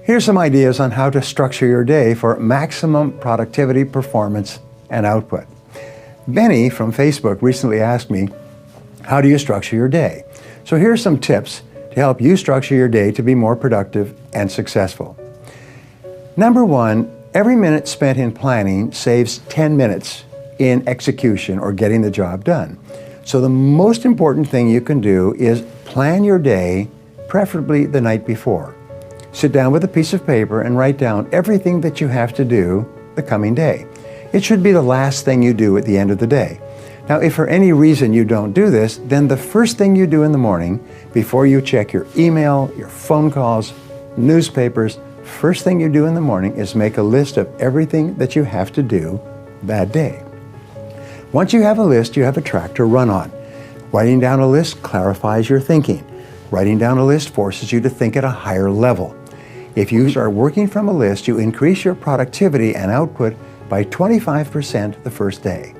Here's some ideas on how to structure your day for maximum productivity, performance, and output. Benny from Facebook recently asked me, how do you structure your day? So here's some tips to help you structure your day to be more productive and successful. Number one, every minute spent in planning saves 10 minutes in execution or getting the job done. So the most important thing you can do is plan your day, preferably the night before. Sit down with a piece of paper and write down everything that you have to do the coming day. It should be the last thing you do at the end of the day. Now, if for any reason you don't do this, then the first thing you do in the morning, before you check your email, your phone calls, newspapers, first thing you do in the morning is make a list of everything that you have to do that day. Once you have a list, you have a track to run on. Writing down a list clarifies your thinking. Writing down a list forces you to think at a higher level. If you start working from a list, you increase your productivity and output by 25% the first day.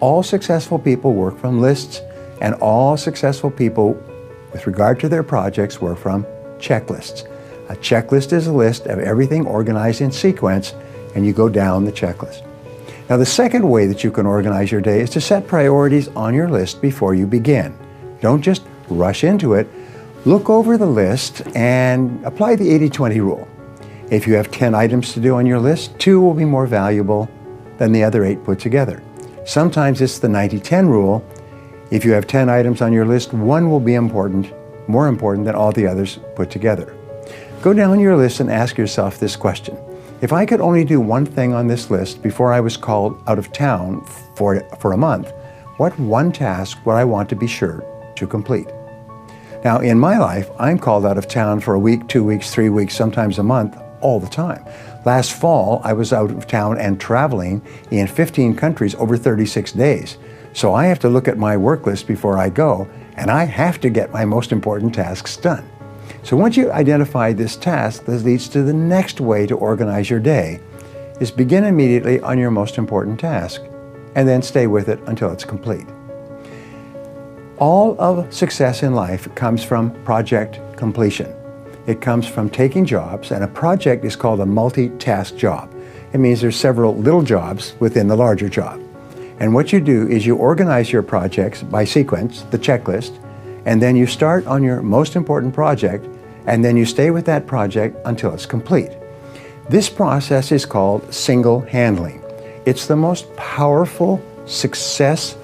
All successful people work from lists, and all successful people, with regard to their projects, work from checklists. A checklist is a list of everything organized in sequence, and you go down the checklist. Now, the second way that you can organize your day is to set priorities on your list before you begin. Don't just rush into it. Look over the list and apply the 80-20 rule. If you have 10 items to do on your list, 2 will be more valuable than the other 8 put together. Sometimes it's the 90-10 rule. If you have 10 items on your list, 1 will be more important than all the others put together. Go down your list and ask yourself this question. If I could only do one thing on this list before I was called out of town for a month, what one task would I want to be sure to complete? Now, in my life, I'm called out of town for a week, 2 weeks, 3 weeks, sometimes a month, all the time. Last fall, I was out of town and traveling in 15 countries over 36 days. So I have to look at my work list before I go, and I have to get my most important tasks done. So once you identify this task, this leads to the next way to organize your day, is begin immediately on your most important task, and then stay with it until it's complete. All of success in life comes from project completion. It comes from taking jobs, and a project is called a multi-task job. It means there's several little jobs within the larger job. And what you do is you organize your projects by sequence, the checklist, and then you start on your most important project, and then you stay with that project until it's complete. This process is called single handling. It's the most powerful success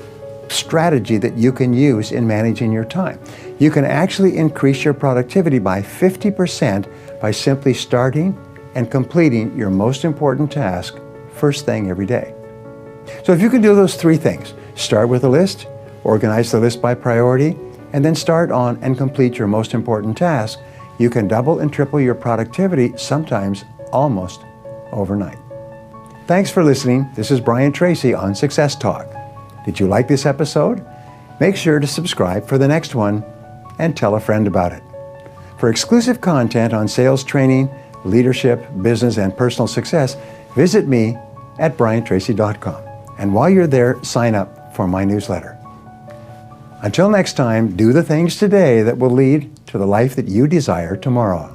strategy that you can use in managing your time. You can actually increase your productivity by 50% by simply starting and completing your most important task first thing every day. So if you can do those 3 things, start with a list, organize the list by priority, and then start on and complete your most important task, you can double and triple your productivity, sometimes almost overnight. Thanks for listening. This is Brian Tracy on Success Talk. Did you like this episode? Make sure to subscribe for the next one and tell a friend about it. For exclusive content on sales training, leadership, business, and personal success, visit me at briantracy.com. And while you're there, sign up for my newsletter. Until next time, do the things today that will lead to the life that you desire tomorrow.